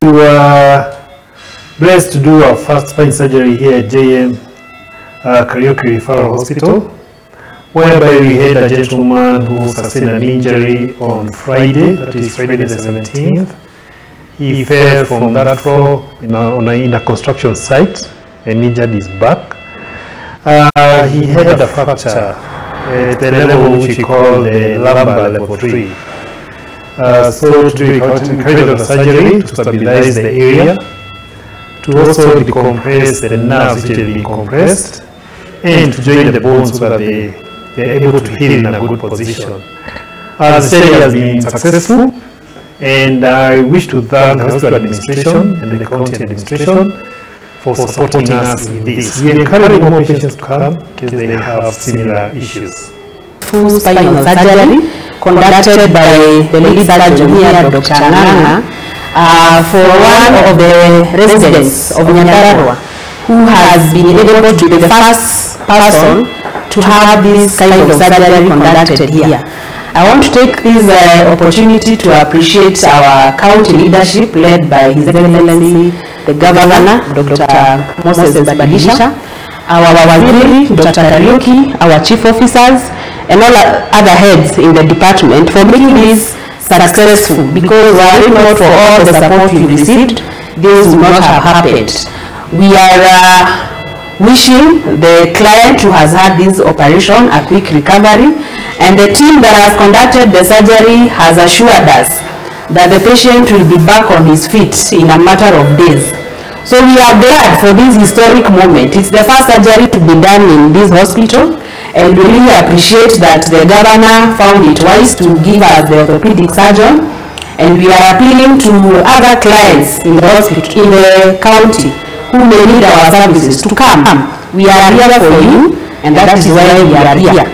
We were blessed to do our first spine surgery here at JM Kariuki Referral Hospital, whereby we had a gentleman who sustained an injury on Friday, that is Friday the 17th. He fell from that floor in a construction site and injured his back. He had a fracture at the level which we call the lumbar level 3. So to do a surgery to stabilize the area, to also decompress the nerves which have been compressed, and to join the bones so that they are able to heal in a good position. The surgery has been successful, and I wish to thank the hospital administration and the county administration for supporting us in this. We encourage more patients to come because they have similar issues. Full spinal surgery conducted by the lead surgeon here, Dr. Nganga, for one of the residents of Nyandarua who has been able to be the first person to have this kind of surgery conducted here. I want to take this opportunity to appreciate our county leadership led by His Excellency the Governor, Dr. Moses Badisha, our waziri, Dr. Kariuki, our chief officers, and all other heads in the department for making this successful, because were it not for all the support we received, this would not have happened. We are wishing the client who has had this operation a quick recovery, and the team that has conducted the surgery has assured us that the patient will be back on his feet in a matter of days. So we are glad for this historic moment. It's the first surgery to be done in this hospital, and we really appreciate that the governor found it wise to give us the orthopedic surgeon, and we are appealing to other clients in the hospital, in the county, who may need our services to come. We are here for you, and that is why we are here.